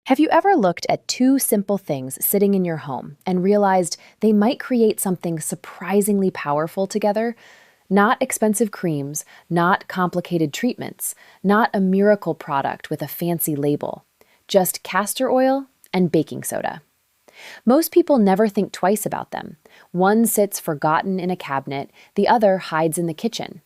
Have you ever looked at two simple things sitting in your home and realized they might create something surprisingly powerful together? Not expensive creams, not complicated treatments, not a miracle product with a fancy label, just castor oil and baking soda. Most people never think twice about them. One sits forgotten in a cabinet, the other hides in the kitchen.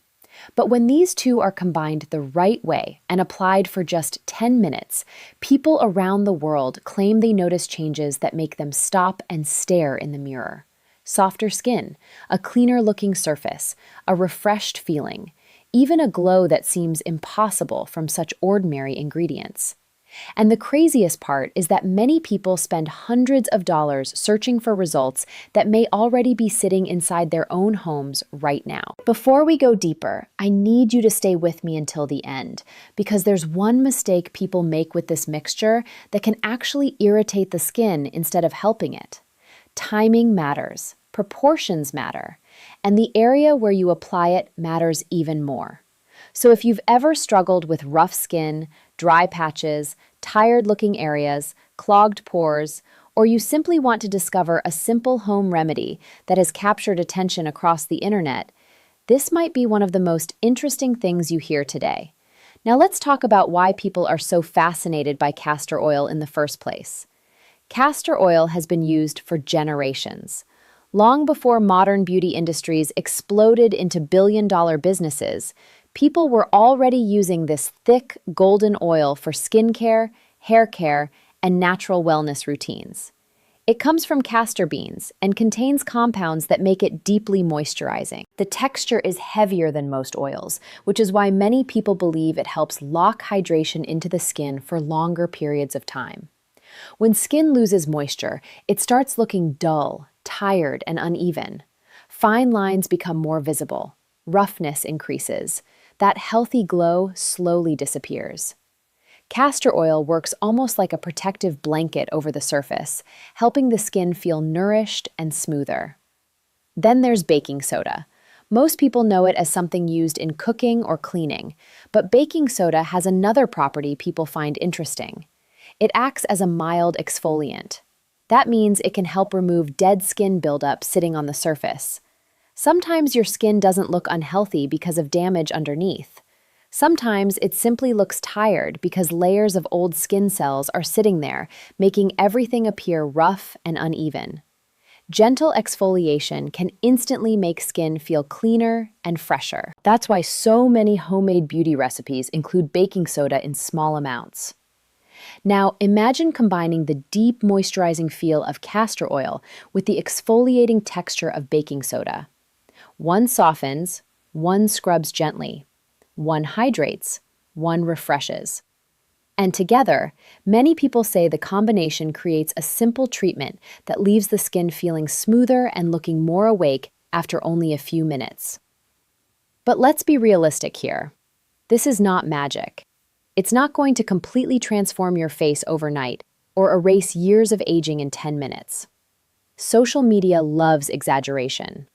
But when these two are combined the right way and applied for just 10 minutes, people around the world claim they notice changes that make them stop and stare in the mirror. Softer skin, a cleaner looking surface, a refreshed feeling, even a glow that seems impossible from such ordinary ingredients. And the craziest part is that many people spend hundreds of dollars searching for results that may already be sitting inside their own homes right now. Before we go deeper, I need you to stay with me until the end, because there's one mistake people make with this mixture that can actually irritate the skin instead of helping it. Timing matters, proportions matter, and the area where you apply it matters even more. So if you've ever struggled with rough skin, dry patches, tired-looking areas, clogged pores, or you simply want to discover a simple home remedy that has captured attention across the internet, this might be one of the most interesting things you hear today. Now let's talk about why people are so fascinated by castor oil in the first place. Castor oil has been used for generations. Long before modern beauty industries exploded into billion-dollar businesses, people were already using this thick, golden oil for skincare, hair care, and natural wellness routines. It comes from castor beans and contains compounds that make it deeply moisturizing. The texture is heavier than most oils, which is why many people believe it helps lock hydration into the skin for longer periods of time. When skin loses moisture, it starts looking dull, tired, and uneven. Fine lines become more visible. Roughness increases. That healthy glow slowly disappears. Castor oil works almost like a protective blanket over the surface, helping the skin feel nourished and smoother. Then there's baking soda. Most people know it as something used in cooking or cleaning, but baking soda has another property people find interesting. It acts as a mild exfoliant. That means it can help remove dead skin buildup sitting on the surface. Sometimes your skin doesn't look unhealthy because of damage underneath. Sometimes it simply looks tired because layers of old skin cells are sitting there, making everything appear rough and uneven. Gentle exfoliation can instantly make skin feel cleaner and fresher. That's why so many homemade beauty recipes include baking soda in small amounts. Now, imagine combining the deep moisturizing feel of castor oil with the exfoliating texture of baking soda. One softens, one scrubs gently, one hydrates, one refreshes. And together, many people say the combination creates a simple treatment that leaves the skin feeling smoother and looking more awake after only a few minutes. But let's be realistic here. This is not magic. It's not going to completely transform your face overnight or erase years of aging in 10 minutes. Social media loves exaggeration.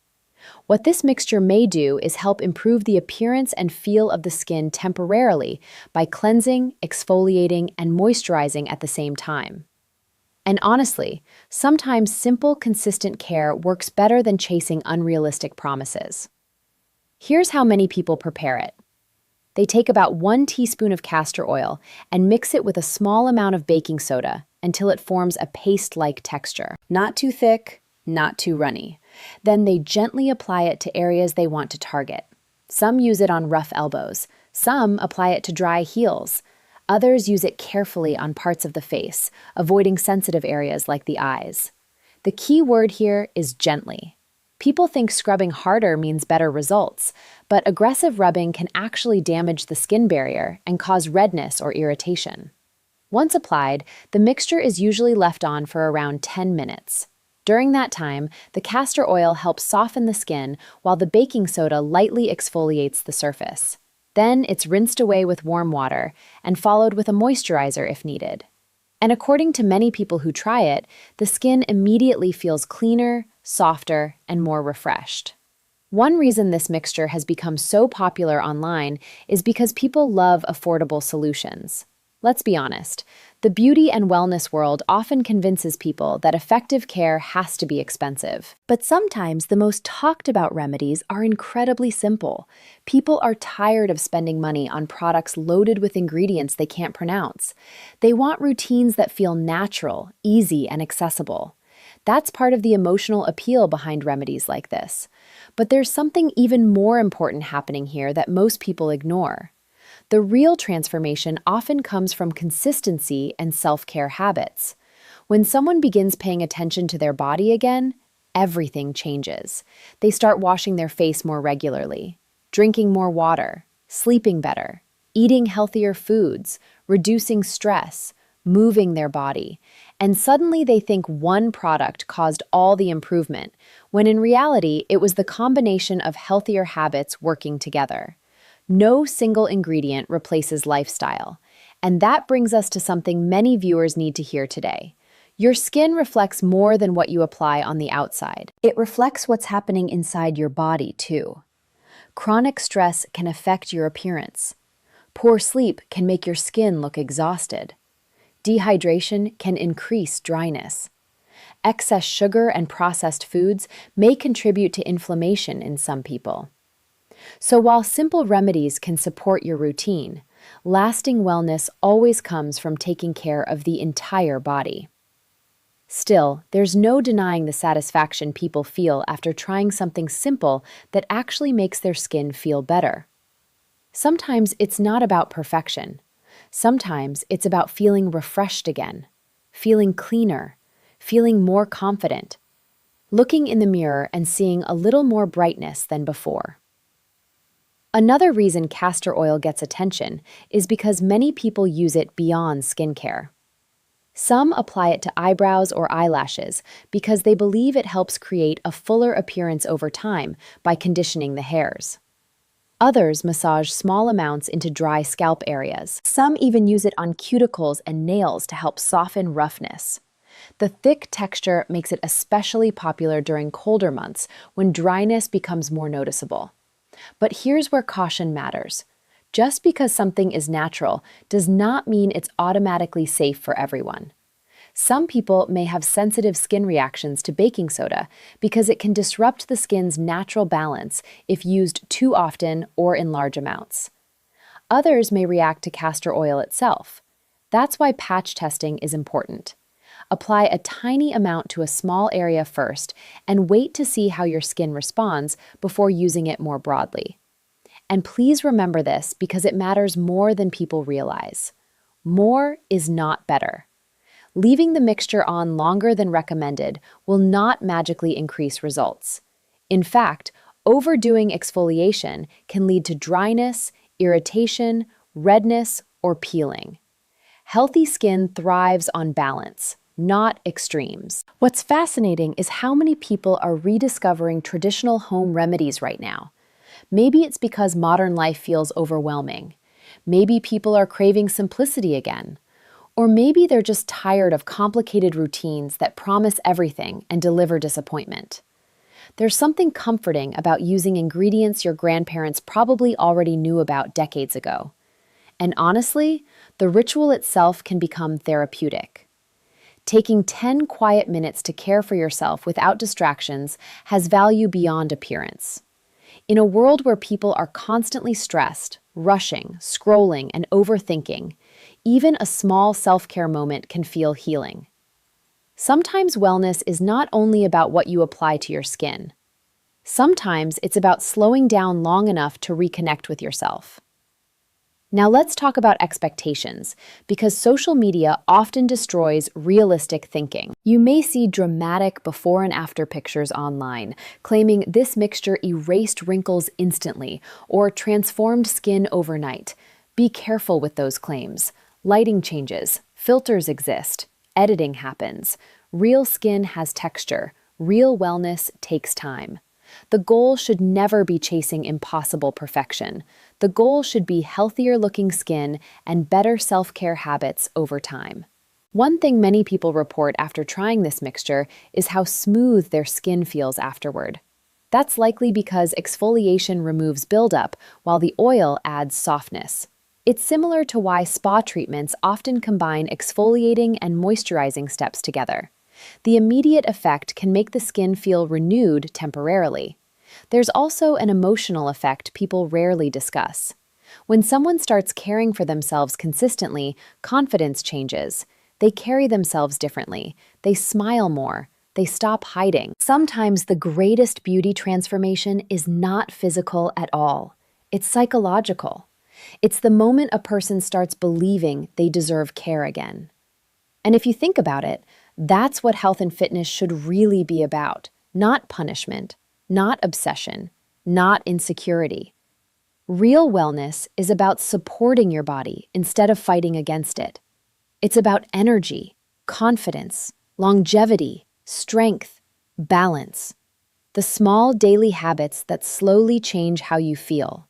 What this mixture may do is help improve the appearance and feel of the skin temporarily by cleansing, exfoliating, and moisturizing at the same time. And honestly, sometimes simple, consistent care works better than chasing unrealistic promises. Here's how many people prepare it. They take about 1 teaspoon of castor oil and mix it with a small amount of baking soda until it forms a paste-like texture. Not too thick, not too runny. Then they gently apply it to areas they want to target. Some use it on rough elbows. Some apply it to dry heels. Others use it carefully on parts of the face, avoiding sensitive areas like the eyes. The key word here is gently. People think scrubbing harder means better results, but aggressive rubbing can actually damage the skin barrier and cause redness or irritation. Once applied, the mixture is usually left on for around 10 minutes. During that time, the castor oil helps soften the skin while the baking soda lightly exfoliates the surface. Then it's rinsed away with warm water and followed with a moisturizer if needed. And according to many people who try it, the skin immediately feels cleaner, softer, and more refreshed. One reason this mixture has become so popular online is because people love affordable solutions. Let's be honest, The beauty and wellness world often convinces people that effective care has to be expensive. But sometimes the most talked about remedies are incredibly simple. People are tired of spending money on products loaded with ingredients they can't pronounce. They want routines that feel natural, easy, and accessible. That's part of the emotional appeal behind remedies like this. But there's something even more important happening here that most people ignore. The real transformation often comes from consistency and self-care habits. When someone begins paying attention to their body again, everything changes. They start washing their face more regularly, drinking more water, sleeping better, eating healthier foods, reducing stress, moving their body, and suddenly they think one product caused all the improvement, when in reality it was the combination of healthier habits working together. No single ingredient replaces lifestyle. And that brings us to something many viewers need to hear today. Your skin reflects more than what you apply on the outside. It reflects what's happening inside your body, too. Chronic stress can affect your appearance. Poor sleep can make your skin look exhausted. Dehydration can increase dryness. Excess sugar and processed foods may contribute to inflammation in some people. So while simple remedies can support your routine, lasting wellness always comes from taking care of the entire body. Still, there's no denying the satisfaction people feel after trying something simple that actually makes their skin feel better. Sometimes it's not about perfection. Sometimes it's about feeling refreshed again, feeling cleaner, feeling more confident, looking in the mirror and seeing a little more brightness than before. Another reason castor oil gets attention is because many people use it beyond skincare. Some apply it to eyebrows or eyelashes because they believe it helps create a fuller appearance over time by conditioning the hairs. Others massage small amounts into dry scalp areas. Some even use it on cuticles and nails to help soften roughness. The thick texture makes it especially popular during colder months when dryness becomes more noticeable. But here's where caution matters. Just because something is natural does not mean it's automatically safe for everyone. Some people may have sensitive skin reactions to baking soda because it can disrupt the skin's natural balance if used too often or in large amounts. Others may react to castor oil itself. That's why patch testing is important. Apply a tiny amount to a small area first and wait to see how your skin responds before using it more broadly. And please remember this because it matters more than people realize. More is not better. Leaving the mixture on longer than recommended will not magically increase results. In fact, overdoing exfoliation can lead to dryness, irritation, redness, or peeling. Healthy skin thrives on balance, not extremes. What's fascinating is how many people are rediscovering traditional home remedies right now. Maybe it's because modern life feels overwhelming. Maybe people are craving simplicity again. Or maybe they're just tired of complicated routines that promise everything and deliver disappointment. There's something comforting about using ingredients your grandparents probably already knew about decades ago. And honestly, the ritual itself can become therapeutic. Taking 10 quiet minutes to care for yourself without distractions has value beyond appearance. In a world where people are constantly stressed, rushing, scrolling, and overthinking, even a small self-care moment can feel healing. Sometimes wellness is not only about what you apply to your skin. Sometimes it's about slowing down long enough to reconnect with yourself. Now let's talk about expectations, because social media often destroys realistic thinking. You may see dramatic before and after pictures online, claiming this mixture erased wrinkles instantly or transformed skin overnight. Be careful with those claims. Lighting changes, filters exist, editing happens. Real skin has texture. Real wellness takes time. The goal should never be chasing impossible perfection. The goal should be healthier looking skin and better self-care habits over time. One thing many people report after trying this mixture is how smooth their skin feels afterward. That's likely because exfoliation removes buildup while the oil adds softness. It's similar to why spa treatments often combine exfoliating and moisturizing steps together. The immediate effect can make the skin feel renewed temporarily. There's also an emotional effect people rarely discuss. When someone starts caring for themselves consistently, confidence changes. They carry themselves differently. They smile more. They stop hiding. Sometimes the greatest beauty transformation is not physical at all. It's psychological. It's the moment a person starts believing they deserve care again. And if you think about it, that's what health and fitness should really be about. Not punishment, not obsession, not insecurity. Real wellness is about supporting your body instead of fighting against it. It's about energy, confidence, longevity, strength, balance. The small daily habits that slowly change how you feel.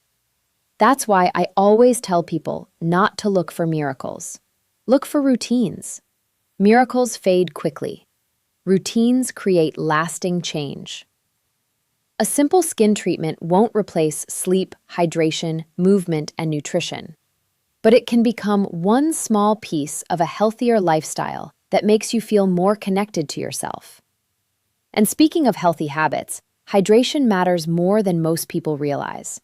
That's why I always tell people not to look for miracles. Look for routines. Miracles fade quickly. Routines create lasting change. A simple skin treatment won't replace sleep, hydration, movement, and nutrition. But it can become one small piece of a healthier lifestyle that makes you feel more connected to yourself. And speaking of healthy habits, hydration matters more than most people realize.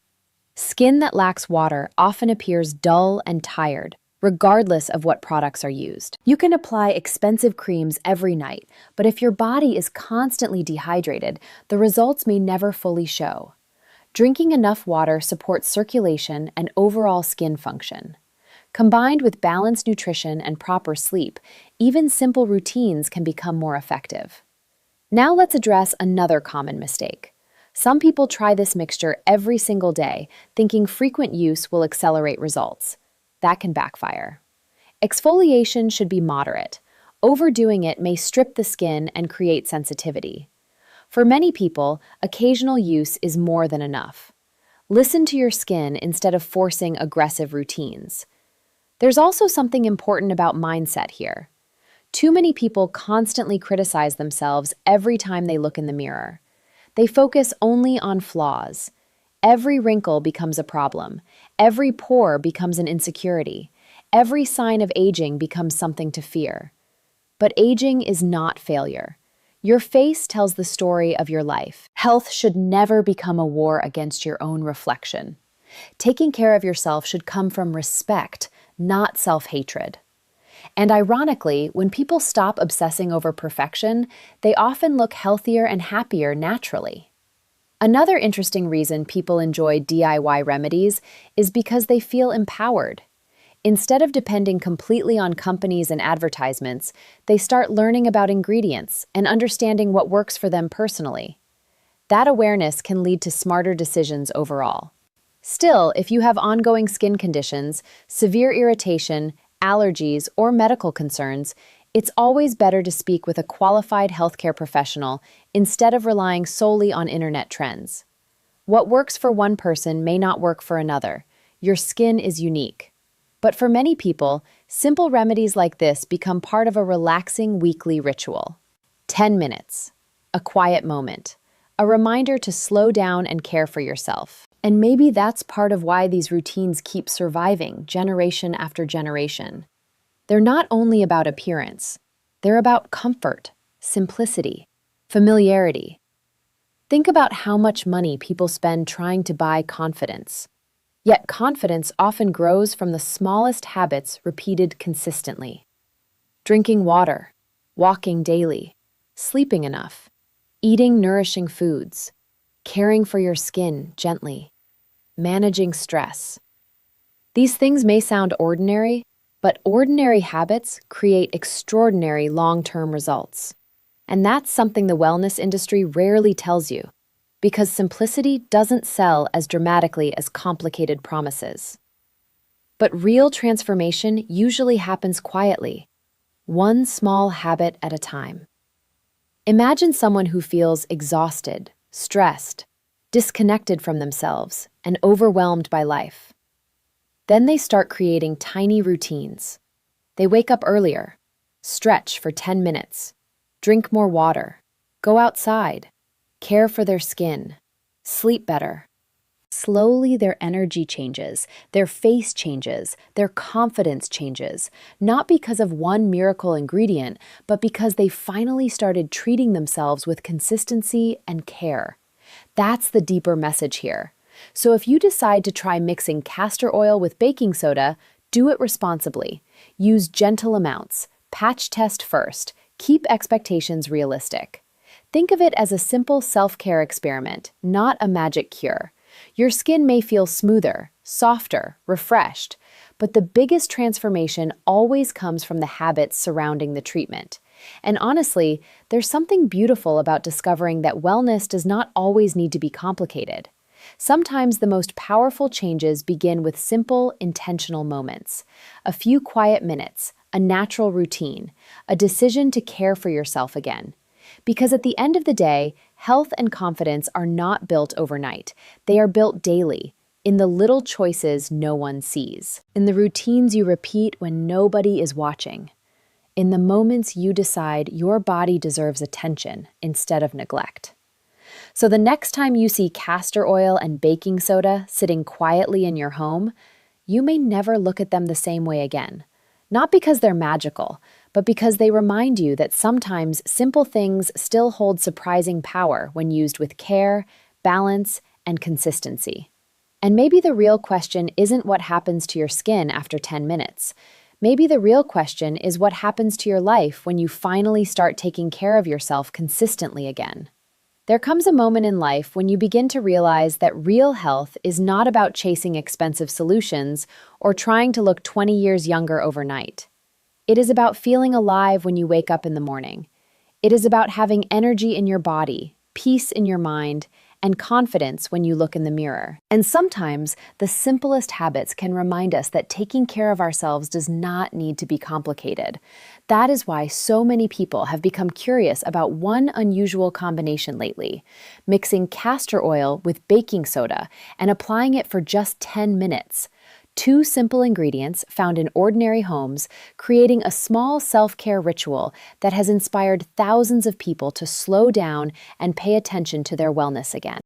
Skin that lacks water often appears dull and tired, regardless of what products are used. You can apply expensive creams every night, but if your body is constantly dehydrated, the results may never fully show. Drinking enough water supports circulation and overall skin function. Combined with balanced nutrition and proper sleep, even simple routines can become more effective. Now let's address another common mistake. Some people try this mixture every single day, thinking frequent use will accelerate results. That can backfire. Exfoliation should be moderate. Overdoing it may strip the skin and create sensitivity. For many people, occasional use is more than enough. Listen to your skin instead of forcing aggressive routines. There's also something important about mindset here. Too many people constantly criticize themselves every time they look in the mirror. They focus only on flaws. Every wrinkle becomes a problem. Every pore becomes an insecurity. Every sign of aging becomes something to fear. But aging is not failure. Your face tells the story of your life. Health should never become a war against your own reflection. Taking care of yourself should come from respect, not self-hatred. And ironically, when people stop obsessing over perfection, they often look healthier and happier naturally. Another interesting reason people enjoy DIY remedies is because they feel empowered. Instead of depending completely on companies and advertisements, they start learning about ingredients and understanding what works for them personally. That awareness can lead to smarter decisions overall. Still, if you have ongoing skin conditions, severe irritation, allergies, or medical concerns, it's always better to speak with a qualified healthcare professional instead of relying solely on internet trends. What works for one person may not work for another. Your skin is unique. But for many people, simple remedies like this become part of a relaxing weekly ritual. 10 minutes, a quiet moment, a reminder to slow down and care for yourself. And maybe that's part of why these routines keep surviving generation after generation. They're not only about appearance, they're about comfort, simplicity, familiarity. Think about how much money people spend trying to buy confidence. Yet confidence often grows from the smallest habits repeated consistently. Drinking water, walking daily, sleeping enough, eating nourishing foods, caring for your skin gently, managing stress. These things may sound ordinary, but ordinary habits create extraordinary long-term results. And that's something the wellness industry rarely tells you, because simplicity doesn't sell as dramatically as complicated promises. But real transformation usually happens quietly, one small habit at a time. Imagine someone who feels exhausted, stressed, disconnected from themselves, and overwhelmed by life. Then they start creating tiny routines. They wake up earlier, stretch for 10 minutes, drink more water, go outside, care for their skin, sleep better. slowly their energy changes, their face changes, their confidence changes, not because of one miracle ingredient, but because they finally started treating themselves with consistency and care. That's the deeper message here. So if you decide to try mixing castor oil with baking soda, do it responsibly. Use gentle amounts. Patch test first. Keep expectations realistic. Think of it as a simple self-care experiment, not a magic cure. Your skin may feel smoother, softer, refreshed, but the biggest transformation always comes from the habits surrounding the treatment. And honestly, there's something beautiful about discovering that wellness does not always need to be complicated. Sometimes the most powerful changes begin with simple, intentional moments. A few quiet minutes, a natural routine, a decision to care for yourself again. Because at the end of the day, health and confidence are not built overnight. They are built daily, in the little choices no one sees, in the routines you repeat when nobody is watching, in the moments you decide your body deserves attention instead of neglect. So the next time you see castor oil and baking soda sitting quietly in your home, you may never look at them the same way again. Not because they're magical, but because they remind you that sometimes simple things still hold surprising power when used with care, balance, and consistency. And maybe the real question isn't what happens to your skin after 10 minutes. Maybe the real question is what happens to your life when you finally start taking care of yourself consistently again. There comes a moment in life when you begin to realize that real health is not about chasing expensive solutions or trying to look 20 years younger overnight. It is about feeling alive when you wake up in the morning. It is about having energy in your body, peace in your mind, and confidence when you look in the mirror. And sometimes, the simplest habits can remind us that taking care of ourselves does not need to be complicated. That is why so many people have become curious about one unusual combination lately: mixing castor oil with baking soda and applying it for just 10 minutes. Two simple ingredients found in ordinary homes, creating a small self-care ritual that has inspired thousands of people to slow down and pay attention to their wellness again.